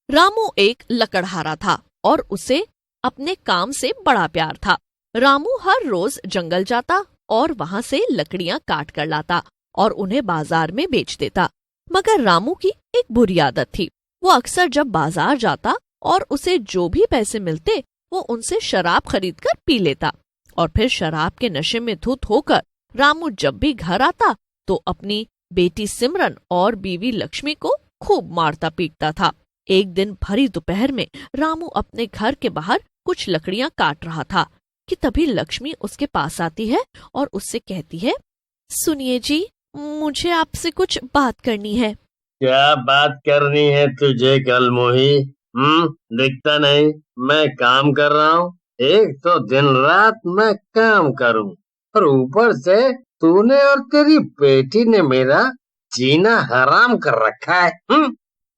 रामू एक लकड़हारा था और उसे अपने काम से बड़ा प्यार था। रामू हर रोज जंगल जाता और वहां से लकड़ियां काट कर लाता और उन्हें बाजार में बेच देता। मगर रामू की एक बुरी आदत थी। वो अक्सर जब बाजार जाता और उसे जो भी पैसे मिलते वो उनसे शराब खरीदकर पी लेता और फिर शराब के नशे में धुत होकर रामू जब भी घर आता तो अपनी बेटी सिमरन और बीवी लक्ष्मी को खूब मारता पीटता था। एक दिन भरी दोपहर में रामू अपने घर के बाहर कुछ लकड़ियां काट रहा था कि तभी लक्ष्मी उसके पास आती है और उससे कहती है, सुनिए जी, मुझे आपसे कुछ बात करनी है। क्या बात करनी है तुझे कलमोही? दिखता नहीं मैं काम कर रहा हूँ। एक तो दिन रात मैं काम करूँ और ऊपर से तूने और तेरी बेटी ने मेरा जीना हराम कर रखा है।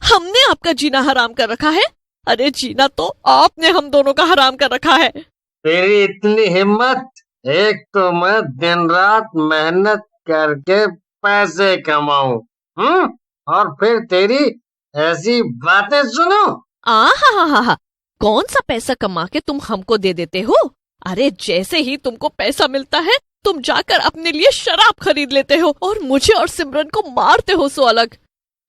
हमने आपका जीना हराम कर रखा है? अरे जीना तो आपने हम दोनों का हराम कर रखा है। तेरी इतनी हिम्मत! एक तो मैं दिन रात मेहनत करके पैसे कमाऊं, और फिर तेरी ऐसी बातें सुनो। हा, कौन सा पैसा कमा के तुम हमको दे देते हो? अरे जैसे ही तुमको पैसा मिलता है तुम जाकर अपने लिए शराब खरीद लेते हो और मुझे और सिमरन को मारते हो सो अलग।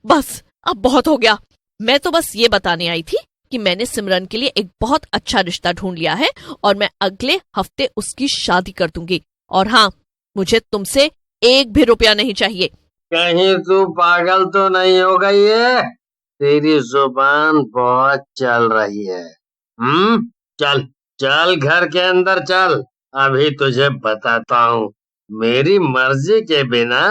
बस अब बहुत हो गया। मैं तो बस ये बताने आई थी कि मैंने सिमरन के लिए एक बहुत अच्छा रिश्ता ढूंढ लिया है और मैं अगले हफ्ते उसकी शादी कर दूंगी। और हाँ, मुझे तुमसे एक भी रुपया नहीं चाहिए। कहीं तू पागल तो नहीं हो गई है? तेरी जुबान बहुत चल रही है। चल चल घर के अंदर चल। अभी तुझे बताता हूँ। मेरी मर्जी के बिना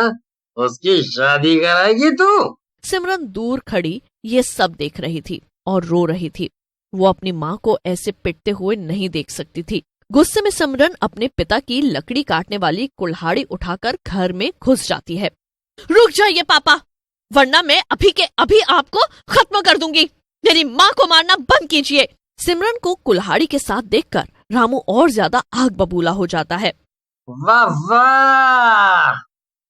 उसकी शादी कराएगी तू? सिमरन दूर खड़ी ये सब देख रही थी और रो रही थी। वो अपनी माँ को ऐसे पिटते हुए नहीं देख सकती थी। गुस्से में सिमरन अपने पिता की लकड़ी काटने वाली कुल्हाड़ी उठाकर घर में घुस जाती है। रुक जाइए पापा, वरना मैं अभी के अभी आपको खत्म कर दूंगी। मेरी माँ को मारना बंद कीजिए। सिमरन को कुल्हाड़ी के साथ देखकर रामू और ज्यादा आग बबूला हो जाता है। वाह वाह,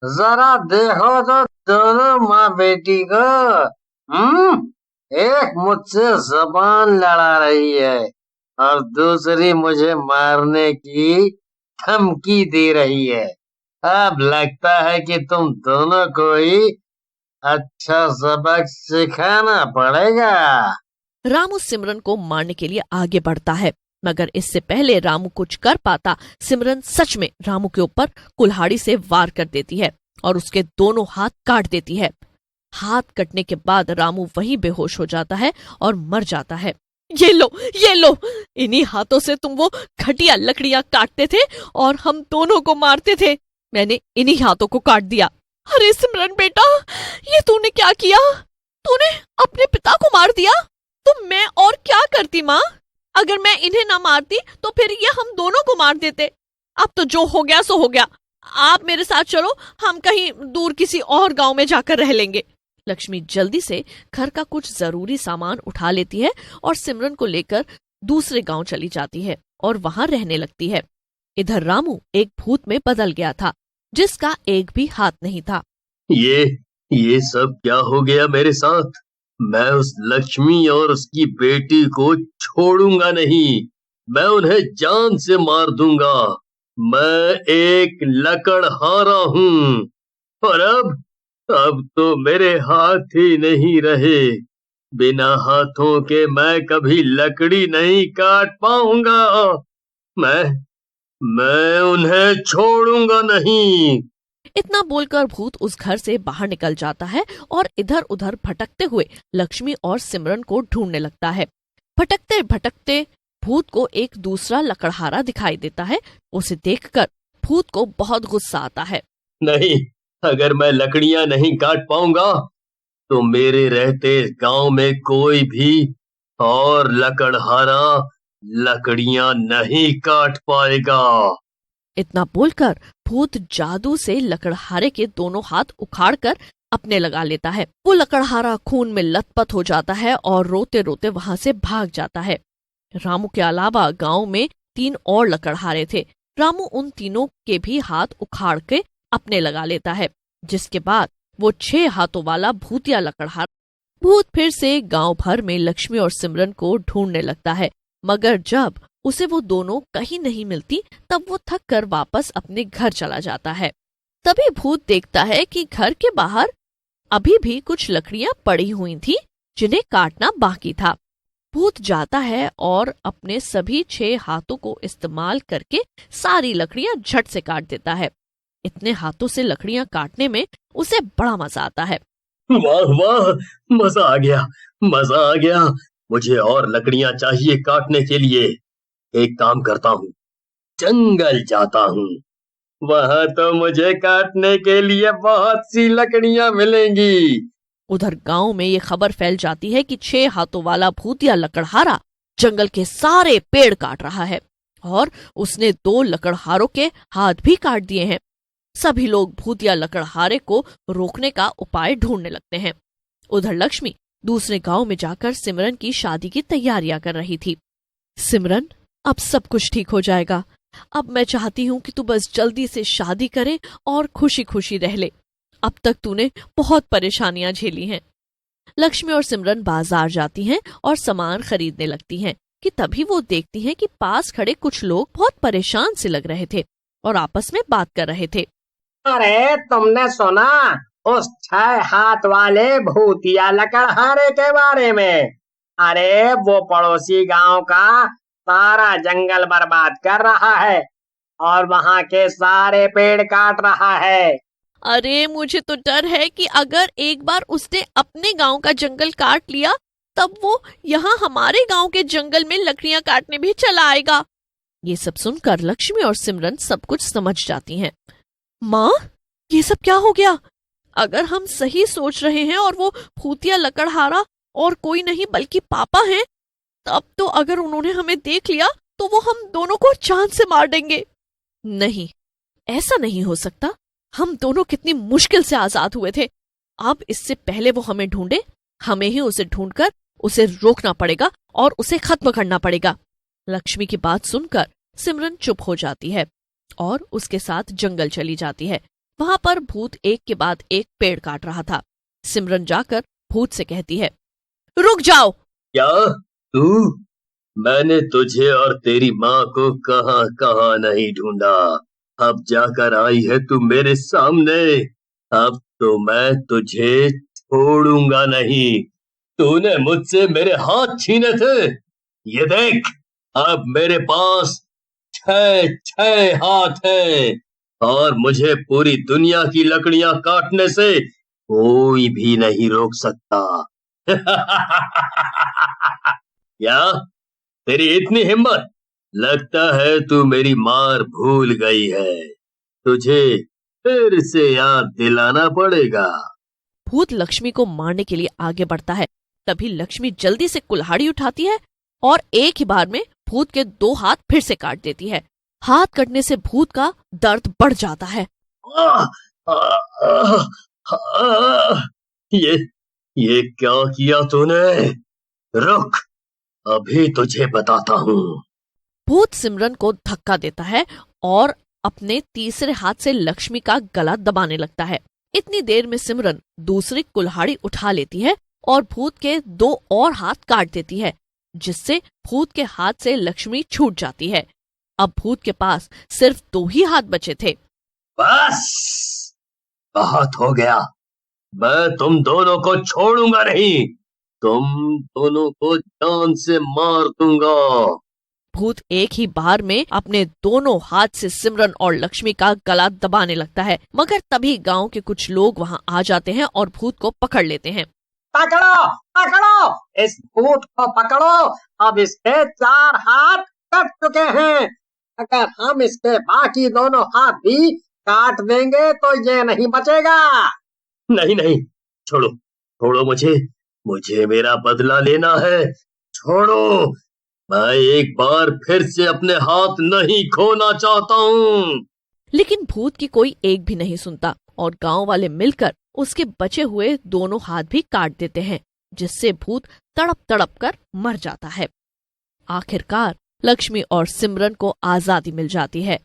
जरा देखो तो दोनों माँ बेटी को। एक मुझसे जबान लड़ा रही है और दूसरी मुझे मारने की धमकी दे रही है। अब लगता है कि तुम दोनों को ही अच्छा सबक सिखाना पड़ेगा। रामू सिमरन को मारने के लिए आगे बढ़ता है, मगर इससे पहले रामू कुछ कर पाता सिमरन सच में रामू के ऊपर कुल्हाड़ी से वार कर देती है और उसके दोनों हाथ काट देती है। हाथ कटने के बाद रामू वहीं बेहोश हो जाता है और मर जाता है। ये लो, इन्हीं हाथों से तुम वो घटिया लकड़ियां काटते थे और हम दोनों को मारते थे। मैंने इन्हीं हाथों को काट दिया। अरे सिमरन बेटा, ये तूने क्या किया? तूने अपने पिता को मार दिया? तो मैं और क्या करती माँ? अगर मैं इन्हें ना मारती तो फिर ये हम दोनों को मार देते। अब तो जो हो गया सो हो गया। आप मेरे साथ चलो, हम कहीं दूर किसी और गांव में जाकर रह लेंगे। लक्ष्मी जल्दी से घर का कुछ जरूरी सामान उठा लेती है और सिमरन को लेकर दूसरे गांव चली जाती है और वहां रहने लगती है। इधर रामू एक भूत में बदल गया था जिसका एक भी हाथ नहीं था। ये सब क्या हो गया मेरे साथ? मैं उस लक्ष्मी और उसकी बेटी को छोड़ूंगा नहीं। मैं उन्हें जान से मार दूंगा। मैं एक लकड़हारा हूँ और अब तो मेरे हाथ ही नहीं रहे। बिना हाथों के मैं कभी लकड़ी नहीं काट पाऊंगा। मैं उन्हें छोड़ूंगा नहीं। इतना बोलकर भूत उस घर से बाहर निकल जाता है और इधर उधर भटकते हुए लक्ष्मी और सिमरन को ढूंढने लगता है। भटकते भटकते भूत को एक दूसरा लकड़हारा दिखाई देता है। उसे देखकर भूत को बहुत गुस्सा आता है। नहीं, अगर मैं लकड़ियां नहीं काट पाऊंगा तो मेरे रहते गांव में कोई भी और लकड़हारा लकड़ियां नहीं काट पाएगा। इतना बोलकर भूत जादू से लकड़हारे के दोनों हाथ उखाड़कर अपने लगा लेता है। वो लकड़हारा खून में लथपथ हो जाता है और रोते रोते वहां से भाग जाता है। रामू के अलावा गांव में 3 और लकड़हारे थे। रामू उन तीनों के भी हाथ उखाड़ के अपने लगा लेता है, जिसके बाद वो 6 हाथों वाला भूतिया लकड़हारा भूत फिर से गांव भर में लक्ष्मी और सिमरन को ढूंढने लगता है, मगर जब उसे वो दोनों कहीं नहीं मिलती तब वो थक कर वापस अपने घर चला जाता है। तभी भूत देखता है कि घर के बाहर अभी भी कुछ लकड़ियां पड़ी हुई थी जिन्हें काटना बाकी था। भूत जाता है और अपने सभी 6 हाथों को इस्तेमाल करके सारी लकड़ियां झट से काट देता है। इतने हाथों से लकड़ियां काटने में उसे बड़ा मजा आता है। वाह वाह, मजा आ गया, मजा आ गया। मुझे और लकड़ियां चाहिए काटने के लिए। एक काम करता हूँ, जंगल जाता हूँ, वहां तो मुझे काटने के लिए बहुत सी लकड़ियां मिलेंगी। उधर गांव में ये खबर फैल जाती है कि 6 हाथों वाला भूतिया लकड़हारा जंगल के सारे पेड़ काट रहा है और उसने 2 लकड़हारों के हाथ भी काट दिए हैं। सभी लोग भूतिया लकड़हारे को रोकने का उपाय ढूंढने लगते हैं। उधर लक्ष्मी दूसरे गांव में जाकर सिमरन की शादी की तैयारियां कर रही थी। सिमरन, अब सब कुछ ठीक हो जाएगा। अब मैं चाहती हूँ कि तू बस जल्दी से शादी करे और खुशी खुशी रह ले। अब तक तूने बहुत परेशानियां झेली हैं। लक्ष्मी और सिमरन बाजार जाती हैं और सामान खरीदने लगती हैं कि तभी वो देखती हैं कि पास खड़े कुछ लोग बहुत परेशान से लग रहे थे और आपस में बात कर रहे थे। अरे तुमने सुना उस 6 हाथ वाले भूतिया लकड़हारे के बारे में? अरे वो पड़ोसी गांव का सारा जंगल बर्बाद कर रहा है और वहां के सारे पेड़ काट रहा है। अरे मुझे तो डर है कि अगर एक बार उसने अपने गांव का जंगल काट लिया तब वो यहाँ हमारे गांव के जंगल में लकड़ियां काटने भी चला आएगा। ये सब सुनकर लक्ष्मी और सिमरन सब कुछ समझ जाती हैं। माँ, ये सब क्या हो गया? अगर हम सही सोच रहे हैं और वो भूतिया लकड़हारा और कोई नहीं बल्कि पापा हैं, तब तो अगर उन्होंने हमें देख लिया तो वो हम दोनों को जान से मार देंगे। नहीं, ऐसा नहीं हो सकता। हम दोनों कितनी मुश्किल से आजाद हुए थे। अब इससे पहले वो हमें ढूंढे, हमें ही उसे ढूंढकर उसे रोकना पड़ेगा और उसे खत्म करना पड़ेगा। लक्ष्मी की बात सुनकर सिमरन चुप हो जाती है और उसके साथ जंगल चली जाती है। वहां पर भूत एक के बाद एक पेड़ काट रहा था। सिमरन जाकर भूत से कहती है, रुक जाओ। क्या तू? मैंने तुझे और तेरी माँ को कहाँ कहाँ नहीं ढूंढा। अब जाकर आई है तू मेरे सामने। अब तो मैं तुझे छोड़ूंगा नहीं। तूने मुझसे मेरे हाथ छीने थे। ये देख, अब मेरे पास 6 हाथ हैं और मुझे पूरी दुनिया की लकड़ियां काटने से कोई भी नहीं रोक सकता। क्या तेरी इतनी हिम्मत? लगता है तू मेरी मार भूल गई है। तुझे फिर से याद दिलाना पड़ेगा। भूत लक्ष्मी को मारने के लिए आगे बढ़ता है। तभी लक्ष्मी जल्दी से कुल्हाड़ी उठाती है और एक ही बार में भूत के 2 हाथ फिर से काट देती है। हाथ कटने से भूत का दर्द बढ़ जाता है। ये क्या किया तूने? रुक, अभी तुझे बताता हूँ। भूत सिमरन को धक्का देता है और अपने तीसरे हाथ से लक्ष्मी का गला दबाने लगता है। इतनी देर में सिमरन दूसरी कुल्हाड़ी उठा लेती है और भूत के 2 और हाथ काट देती है, जिससे भूत के हाथ से लक्ष्मी छूट जाती है। अब भूत के पास सिर्फ 2 ही हाथ बचे थे। बस बहुत हो गया। मैं तुम दोनों को छोड़ूंगा नहीं। तुम दोनों को जान से मार दूंगा। भूत एक ही बार में अपने दोनों हाथ से सिमरन और लक्ष्मी का गला दबाने लगता है, मगर तभी गांव के कुछ लोग वहां आ जाते हैं और भूत को पकड़ लेते हैं। पकड़ो पकड़ो, इस भूत को पकड़ो। अब इसके 4 हाथ कट चुके हैं। अगर हम इसके बाकी दोनों हाथ भी काट देंगे तो ये नहीं बचेगा। नहीं नहीं, छोड़ो छोड़ो मुझे मेरा बदला लेना है। छोड़ो, मैं एक बार फिर से अपने हाथ नहीं खोना चाहता हूँ। लेकिन भूत की कोई एक भी नहीं सुनता और गांव वाले मिलकर उसके बचे हुए दोनों हाथ भी काट देते हैं, जिससे भूत तड़प तड़प कर मर जाता है। आखिरकार लक्ष्मी और सिमरन को आजादी मिल जाती है।